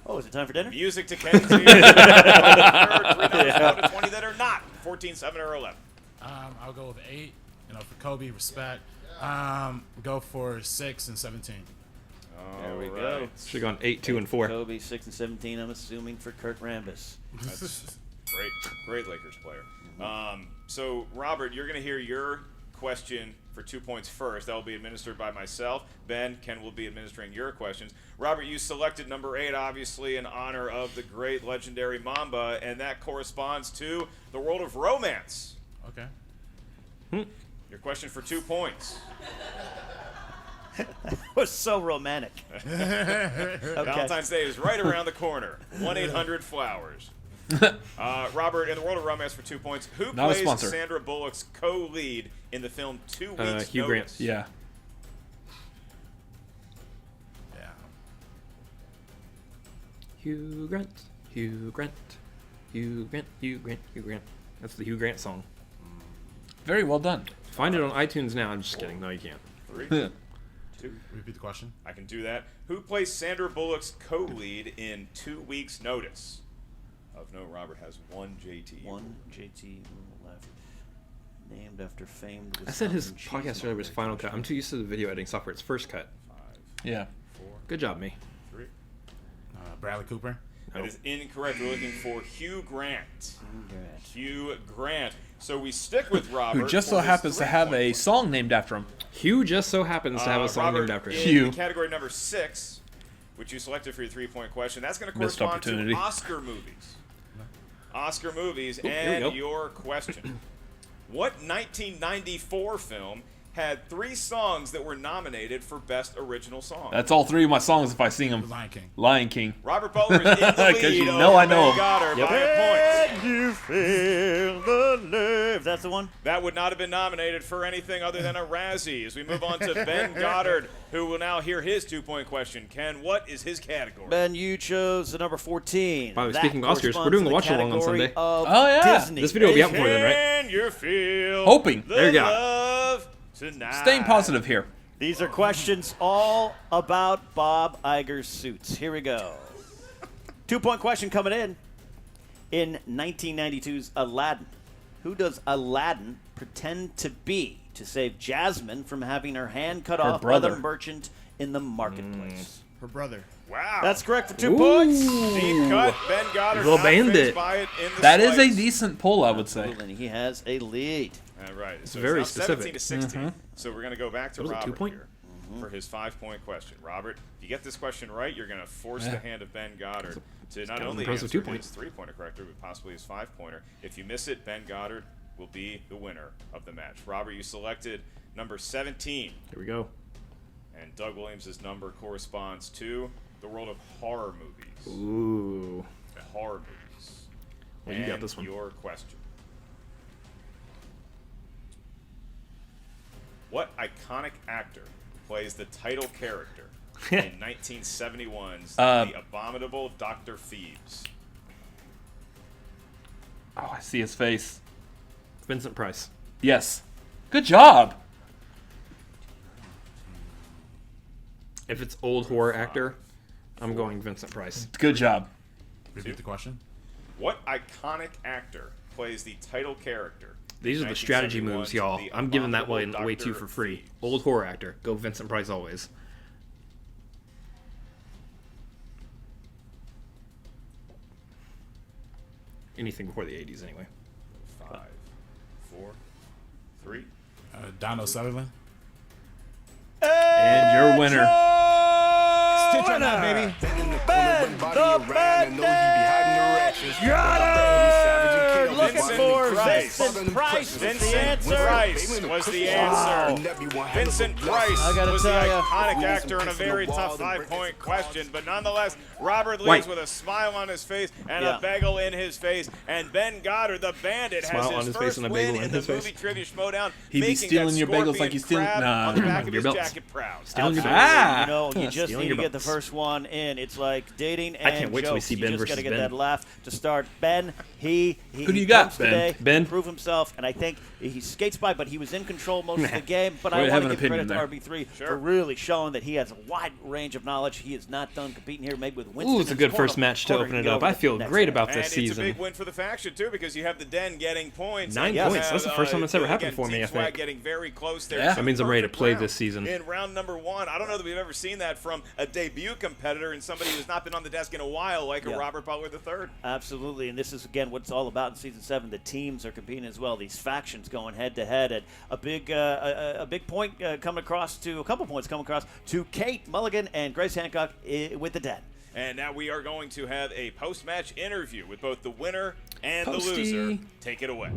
Oh, is it time for dinner? Music to Ken's ears. 3 numbers 1 to 20 that are not 14, 7, or 11. I'll go with 8. You know, for Kobe, respect. Go for 6 and 17. There we go. Should have gone 8, 2, and 4. Kobe 6 and 17. I'm assuming for Kurt Rambis. That's great Lakers player. So Robert, you're going to hear your question for 2 points first. That will be administered by myself. Ken will be administering your questions. Robert, you selected number 8, obviously in honor of the great legendary Mamba, and that corresponds to the world of romance. Okay. Your question for 2 points. That was so romantic. Okay. Valentine's Day is right around the corner. 1-800-FLOWERS. Robert, in the world of romance for 2 points, who Not a plays sponsor. Sandra Bullock's co-lead in the film 2 Weeks Hugh Grant. Notice? Yeah. Hugh Grant, Hugh Grant, Hugh Grant, Hugh Grant, Hugh Grant. That's the Hugh Grant song. Very well done. Find it on iTunes now. I'm just kidding. No, you can't. 3, 2. Repeat the question. I can do that. Who plays Sandra Bullock's co-lead in 2 Weeks Notice? Of note, Robert has 1 JT. 1 JT left. Named after famed. I said his Wisconsin cheese podcast earlier was Final Cut. I'm too used to the video editing software. It's First Cut. 5, Yeah. 4, Good job, me. 3. Bradley Cooper. That is incorrect. We're looking for Hugh Grant. Hugh Grant. So we stick with Robert. Who just for so his happens to have 3-point a song named after him. Hugh just so happens to have a song Robert, named after him. in Hugh. category number 6, which you selected for your 3-point question, that's going to Missed correspond to opportunity. Oscar movies. Oscar movies, Ooh, here we go. and your question. What 1994 film had 3 songs that were nominated for Best Original Song? That's all 3 of my songs if I sing them. Lion King. Lion King. Robert Butler is in the lead. 'Cause you over know I know Ben him. Goddard Yep. by a point. You feel the nerve. That's the one? That would not have been nominated for anything other than a Razzie. As we move on to Ben Goddard, who will now hear his 2-point question. Ken, what is his category? Ben, you chose the number 14. By the way, That speaking of Oscars, we're corresponds doing to the watch-along on category Sunday. of Oh, yeah. Disney. This video will be out before then, right? Can you feel Hoping. the There you go. love tonight? Staying positive here. These are questions all about Bob Iger's suits. Here we go. 2-point question coming in. In 1992's Aladdin, who does Aladdin pretend to be to save Jasmine from having her hand cut off by brother. the merchant in the marketplace? Her brother. Wow. That's correct for 2 points. Deep cut. Ben Goddard Little not fazed Bandit. by it in the That is a slightest. decent pull, I would say. And he has a lead. All right. So very it's now specific. 17-16. So we're going to go back to That was a Robert 2-point? here for his 5-point question. Robert, if you get this question right, you're going to force the hand of Ben Goddard to not kind of only impressive answer 2-point. his 3-pointer correctly, but possibly his 5-pointer. If you miss it, Ben Goddard will be the winner of the match. Robert, you selected number 17. Here we go. And Doug Williams' number corresponds to the world of horror movies. Ooh. Horror movies. Well, you got this one. Your question. What iconic actor plays the title character in 1971's The Abominable Dr. Thebes? Oh, I see his face. Vincent Price. Yes. Good job. If it's old horror actor, I'm going Vincent Price. Good job. Repeat the question. What iconic actor plays the title character? These are the strategy moves, 1971's y'all. The I'm giving that Abominable one away too Dr. for free. Thebes? Old horror actor. Go Vincent Price always. Anything before the 80s, anyway. 5, 4, 3. Donald Sutherland. And your winner. Stitch on that, baby. Ben the Bandit! Looking for Vincent Price. Vincent Price was the answer. Vincent Price I gotta was the tell ya. iconic actor in a very tough 5-point question, but nonetheless, Robert leaves with a smile on his face and a bagel in his face, and Ben Goddard, the Bandit, Smile has on his his face first and a win bagel in in the his movie face. Trivia Schmoedown, He be making stealing that your bagels like scorpion he's stealing- crab Nah, on the never back mind. of Your his belts. jacket proud. Stealing your Absolutely. belts. You know, you just Stealing need to your get the belts. first one in. It's like dating and I can't wait till we jokes. see You Ben just versus gotta get Ben. that laugh to start. Ben, he Who do you got, comes Ben? today Ben? to prove himself, and I think he skates by, but he was in control most of the game. But Way I to want have to an give credit opinion to there. RB3 Sure. for really showing that he has a wide range of knowledge. He is not done competing here, maybe with Winston. Ooh, it's a in good his first corner- match to corner open it get up. over I the feel next great round. about And this it's a season. big win for the faction, too, because you have the Den getting points. 9 and you points. have, That's the first time that's ever happened again, for me, Team I Swag think. getting very close there. Yeah. Two That means I'm ready to perfect play rounds this season. In round number 1, I don't know that we've ever seen that from a debut competitor and somebody who's not been on the desk in a while, like a Robert Butler III. Absolutely, and this is again what it's all about in season 7. the teams are competing as well. These factions going head to head, and a big point coming across to a couple points coming across to Kate Mulligan and Grace Hancock with the Den. And now we are going to have a post-match interview with both the winner and Posty. the loser. Take it away.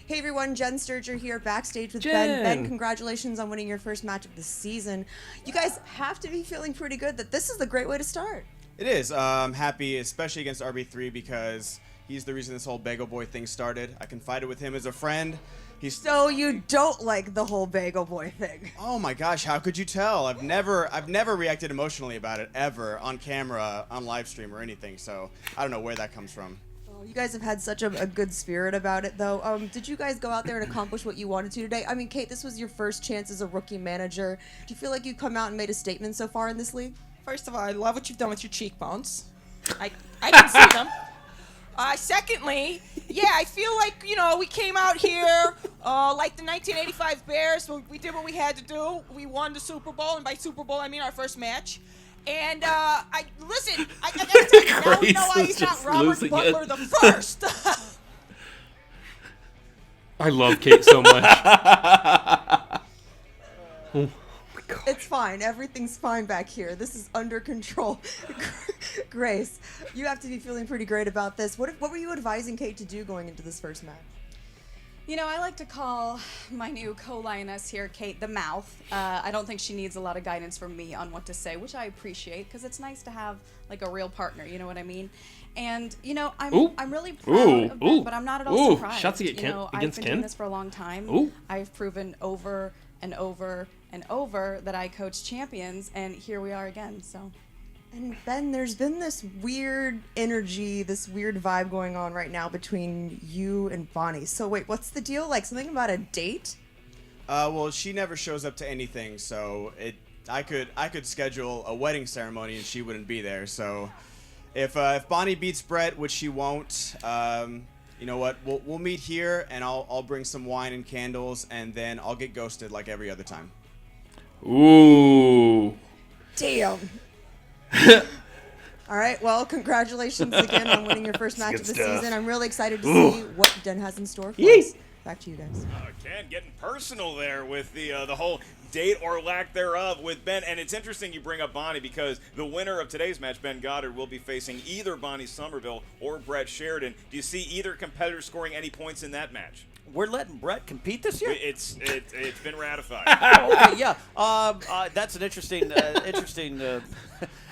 Hey everyone, Jen Sturger here backstage with Jen. Ben. Ben, congratulations on winning your first match of the season. You guys have to be feeling pretty good that this is a great way to start. It is. I'm happy, especially against RB3, because he's the reason this whole Bagel Boy thing started. I confided with him as a friend. So you don't like the whole Bagel Boy thing? Oh my gosh, how could you tell? I've never reacted emotionally about it ever on camera, on live stream or anything. So I don't know where that comes from. Well, you guys have had such a good spirit about it, though. Did you guys go out there and accomplish what you wanted to today? I mean, Kate, this was your first chance as a rookie manager. Do you feel like you've come out and made a statement so far in this league? First of all, I love what you've done with your cheekbones. I can see them. Secondly, yeah, I feel like, we came out here like the 1985 Bears. We did what we had to do. We won the Super Bowl, and by Super Bowl, I mean our first match. And I gotta tell you, now we know why he's not Robert Butler the first. I love Kate so much. Oh. It's fine. Everything's fine back here. This is under control. Grace, you have to be feeling pretty great about this. What were you advising Kate to do going into this first match? I like to call my new co-lioness here, Kate, the mouth. I don't think she needs a lot of guidance from me on what to say, which I appreciate, because it's nice to have like a real partner, you know what I mean? And, I'm really proud of Ben, but I'm not at all surprised. Shots against Ken. I've been doing this for a long time. I've proven over and over and over that I coach champions, and here we are again, so. And Ben, there's been this weird energy, this weird vibe going on right now between you and Bonnie. So wait, what's the deal? Like something about a date? Well, she never shows up to anything, so I could schedule a wedding ceremony and she wouldn't be there. So if Bonnie beats Brett, which she won't, you know what? We'll meet here, and I'll bring some wine and candles, and then I'll get ghosted like every other time. Ooh. Damn. All right, well, congratulations again on winning your first match of the season. I'm really excited to see what Den has in store for us. Back to you guys. Ken, getting personal there with the whole date or lack thereof with Ben. And it's interesting you bring up Bonnie, because the winner of today's match, Ben Goddard, will be facing either Bonnie Somerville or Brett Sheridan. Do you see either competitor scoring any points in that match? We're letting Brett compete this year? It's been ratified. Okay, yeah. That's an interesting.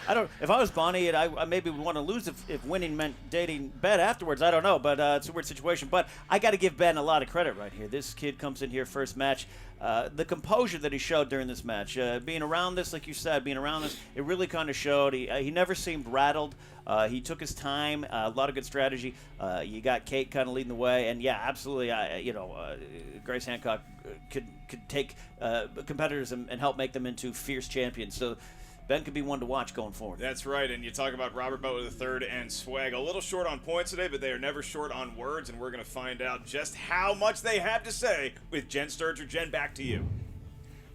I don't. If I was Bonnie, and I maybe would want to lose if winning meant dating Ben afterwards. I don't know, but it's a weird situation. But I got to give Ben a lot of credit right here. This kid comes in here first match. The composure that he showed during this match, being around this, like you said, it really kind of showed. He never seemed rattled. He took his time. A lot of good strategy. You got Kate kind of leading the way, and yeah, absolutely. Grace Hancock could take competitors and help make them into fierce champions. So Ben could be one to watch going forward. That's right, and you talk about Robert Butler III and Swag. A little short on points today, but they are never short on words, and we're going to find out just how much they have to say with Jen Sturger. Jen, back to you.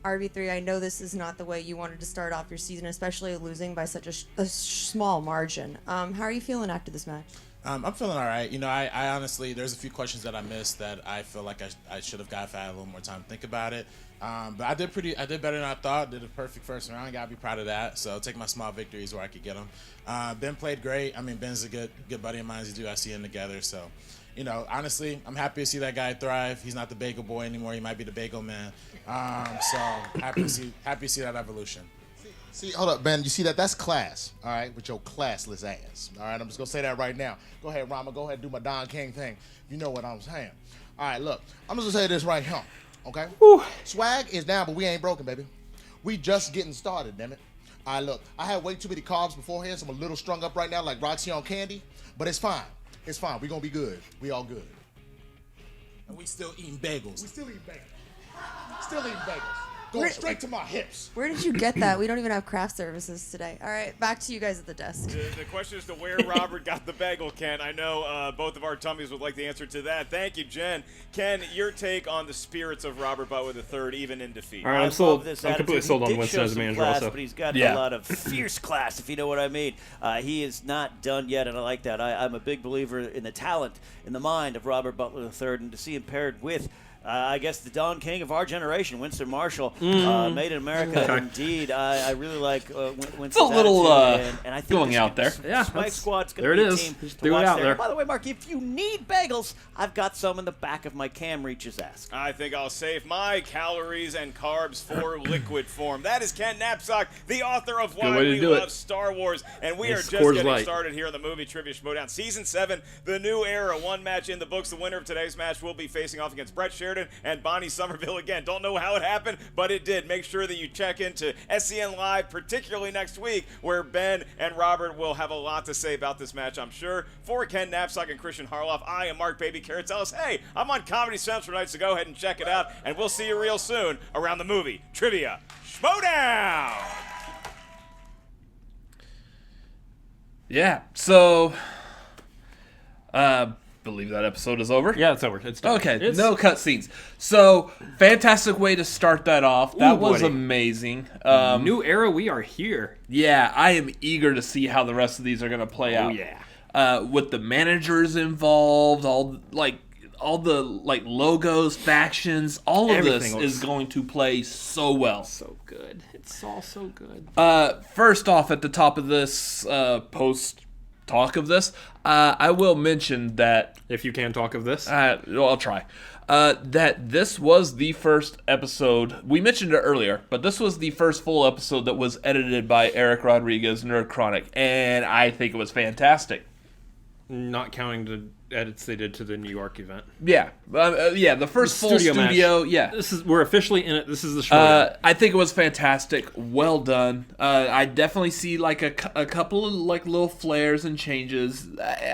RB3, I know this is not the way you wanted to start off your season, especially losing by such a small margin. How are you feeling after this match? I'm feeling all right. I honestly, there's a few questions that I missed that I feel like I should have got if I had a little more time to think about it. But I did better than I thought. Did a perfect first round. Gotta be proud of that. So I'll take my small victories where I could get them. Ben played great. I mean, Ben's a good buddy of mine. As you do, I see him together. So, honestly, I'm happy to see that guy thrive. He's not the Bagel Boy anymore. He might be the Bagel Man. So happy to see that evolution. See, hold up, Ben. You see that? That's class, all right, with your classless ass. All right, I'm just going to say that right now. Go ahead, Rama. Go ahead and do my Don King thing. You know what I'm saying. All right, look. I'm just going to say this right here, okay? Whew. Swag is down, but we ain't broken, baby. We just getting started, damn it. All right, look. I had way too many carbs beforehand, so I'm a little strung up right now like Roxy on candy, but it's fine. It's fine. We're going to be good. We all good. And we still eating bagels. We still eating bagels. Still eating bagels. going straight to my hips. Where did you get that? We don't even have craft services today. All right, back to you guys at the desk. The question is to where Robert got the bagel, Ken. I know both of our tummies would like the answer to that. Thank you, Jen. Ken, your take on the spirits of Robert Butler III, even in defeat. All right, I'm sold. I'm completely sold on Winston as a manager class, also. But he's got a lot of fierce class, if you know what I mean. He is not done yet, and I like that. I'm a big believer in the talent, in the mind of Robert Butler III, and to see him paired with I guess the Don King of our generation, Winston Marshall, made in America. Indeed, I really like Winston's It's a little and I think going out there. Yeah, Spike Squad's going to there be it a is. team Just to threw it watch out there. there. By the way, Mark, if you need bagels, I've got some in the back of my Cam Reach's ask. I think I'll save my calories and carbs for liquid form. That is Ken Knapsack, the author of Why We Love Star Wars. And we are just getting started here on the Movie Trivia Schmoedown. Season 7, the new era. One match in the books. The winner of today's match will be facing off against Brett Sheridan and Bonnie Somerville again. Don't know how it happened, but it did. Make sure that you check into SEN Live, particularly next week, where Ben and Robert will have a lot to say about this match, I'm sure. For Ken Knapsack and Christian Harloff, I am Mark Baby Carrot. Tell us, hey, I'm on Comedy Central tonight, so go ahead and check it out, and we'll see you real soon around the Movie Trivia Schmoedown! Yeah, so believe that episode is over. Yeah, it's over. It's done. Okay, no cutscenes. So fantastic way to start that off. That was buddy. Amazing. New era, we are here. Yeah, I am eager to see how the rest of these are going to play out. Yeah. With the managers involved, all the logos, factions, all of Everything this is going to play so well. So good. It's all so good. First off, at the top of this post talk of this, I will mention that if you can talk of this, I'll try. That this was the first episode. We mentioned it earlier, but this was the first full episode that was edited by Eric Rodriguez, Nerd Chronic, and I think it was fantastic. Not counting the edits they did to the New York event. Yeah, the first full studio. Match. Yeah, we're officially in it. This is the show. I think it was fantastic. Well done. I definitely see like a couple of like little flares and changes.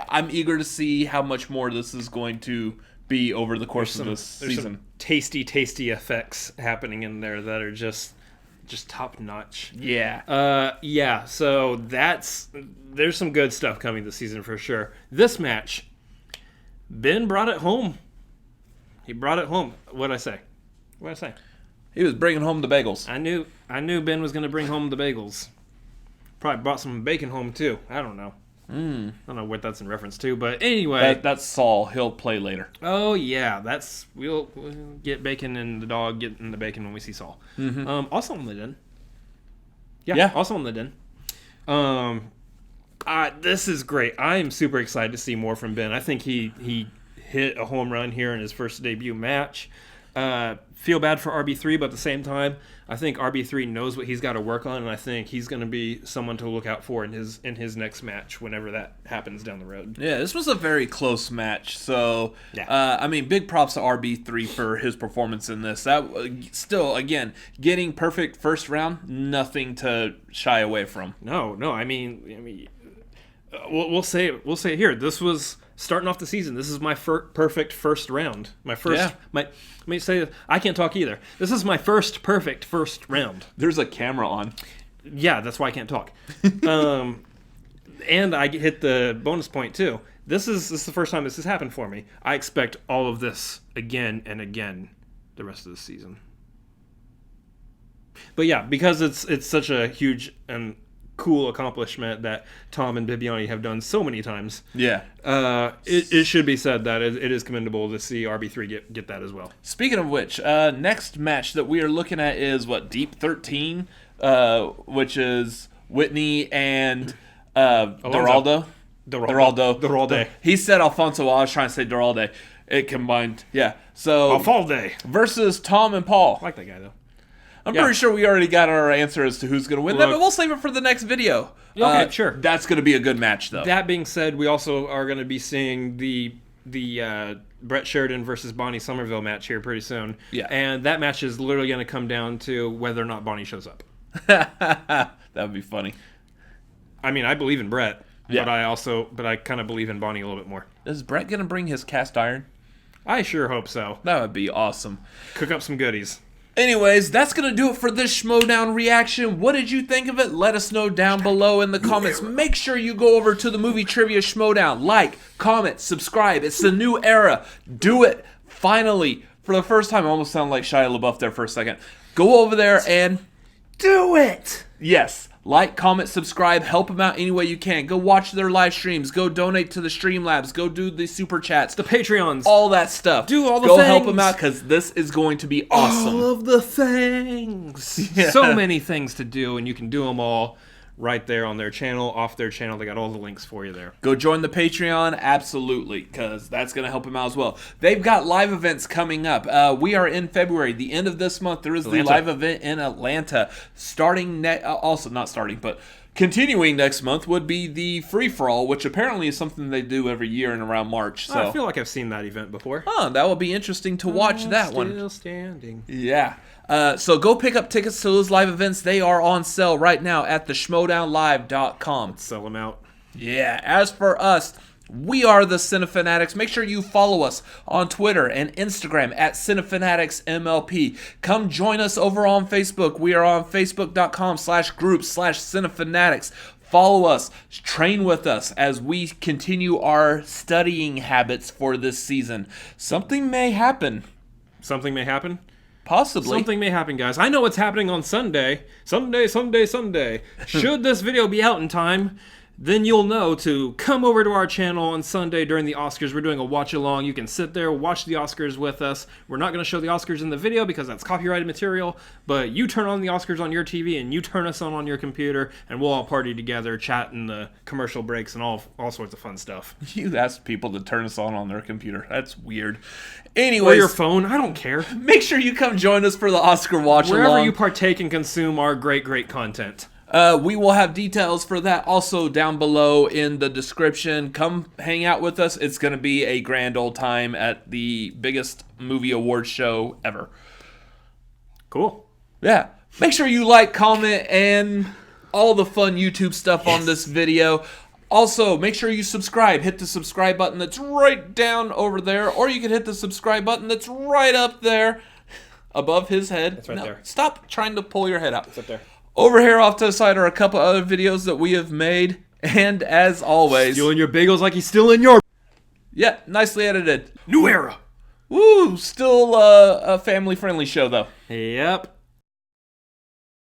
I'm eager to see how much more this is going to be over the course of this season. Some tasty effects happening in there that are just top notch. Yeah. Yeah. So there's some good stuff coming this season for sure. This match, Ben brought it home. He brought it home. What'd I say? He was bringing home the bagels. I knew Ben was going to bring home the bagels. Probably brought some bacon home too. I don't know. I don't know what that's in reference to, but anyway. That's Saul. He'll play later. Oh yeah, we'll get bacon and the dog getting the bacon when we see Saul. Mm-hmm. Also on the den. Yeah. Also on the den. This is great. I am super excited to see more from Ben. I think he hit a home run here in his first debut match. Feel bad for RB3, but at the same time, I think RB3 knows what he's got to work on, and I think he's going to be someone to look out for in his next match whenever that happens down the road. Yeah, this was a very close match. So, big props to RB3 for his performance in this. That still, again, getting perfect first round, nothing to shy away from. No. We'll say it here. This was starting off the season. This is my perfect first round. Let me say I can't talk either. This is my first perfect first round. There's a camera on. Yeah, that's why I can't talk. And I hit the bonus point too. This is the first time this has happened for me. I expect all of this again and again the rest of the season. But yeah, because it's such a huge and cool accomplishment that Tom and Bibiani have done so many times. Yeah. It should be said that it is commendable to see RB3 get that as well. Speaking of which, next match that we are looking at is Deep 13, which is Whitney and Duraldo. Duralde. He said Alfonso while I was trying to say Duralde. It combined. Yeah. So Alfalde versus Tom and Paul. I like that guy though. I'm pretty sure we already got our answer as to who's going to win that, but we'll save it for the next video. Okay, sure. That's going to be a good match, though. That being said, we also are going to be seeing the Brett Sheridan versus Bonnie Somerville match here pretty soon. Yeah. And that match is literally going to come down to whether or not Bonnie shows up. That would be funny. I mean, I believe in Brett, yeah. but I kind of believe in Bonnie a little bit more. Is Brett going to bring his cast iron? I sure hope so. That would be awesome. Cook up some goodies. Anyways, that's going to do it for this Schmoedown reaction. What did you think of it? Let us know down below in the comments. Make sure you go over to the Movie Trivia Schmoedown. Like, comment, subscribe. It's the new era. Do it. Finally, for the first time, I almost sound like Shia LaBeouf there for a second. Go over there and do it. Yes. Like, comment, subscribe, help them out any way you can. Go watch their live streams. Go donate to the Streamlabs. Go do the Super Chats. The Patreons. All that stuff. Do all the things. things. Go help them out because this is going to be awesome. All of the things. Yeah. So many things to do, and you can do them all right there on their channel, off their channel. They got all the links for you there. Go join the Patreon, absolutely, because that's going to help them out as well. They've got live events coming up. We are in February. The end of this month, there is the live event in Atlanta. Continuing next month would be the free-for-all, which apparently is something they do every year in around March. So I feel like I've seen that event before. Oh, that will be interesting to watch that one. Still standing. Yeah. So go pick up tickets to those live events. They are on sale right now at the Schmoedownlive.com. Let's sell them out. Yeah. As for us, we are the Cinefanatics. Make sure you follow us on Twitter and Instagram at CinefanaticsMLP. Come join us over on Facebook. We are on Facebook.com/groups/Cinefanatics. Follow us, train with us as we continue our studying habits for this season. Something may happen. Something may happen? Possibly. Something may happen, guys. I know what's happening on Sunday. Sunday. Should this video be out in time, then you'll know to come over to our channel on Sunday during the Oscars. We're doing a watch-along. You can sit there, watch the Oscars with us. We're not going to show the Oscars in the video because that's copyrighted material, but you turn on the Oscars on your TV and you turn us on your computer, and we'll all party together, chat in the commercial breaks and all sorts of fun stuff. You asked people to turn us on their computer. That's weird. Anyways, or your phone. I don't care. Make sure you come join us for the Oscar watch-along. Wherever you partake and consume our great content. We will have details for that also down below in the description. Come hang out with us. It's going to be a grand old time at the biggest movie awards show ever. Cool. Yeah. Make sure you like, comment, and all the fun YouTube stuff on this video. Also, make sure you subscribe. Hit the subscribe button that's right down over there, or you can hit the subscribe button that's right up there above his head. It's right there. Stop trying to pull your head out. It's up there. Over here off to the side are a couple other videos that we have made. And as always... Stealing your bagels like he's stealing your... Yeah, nicely edited. New era. Woo! Still a family-friendly show, though. Yep.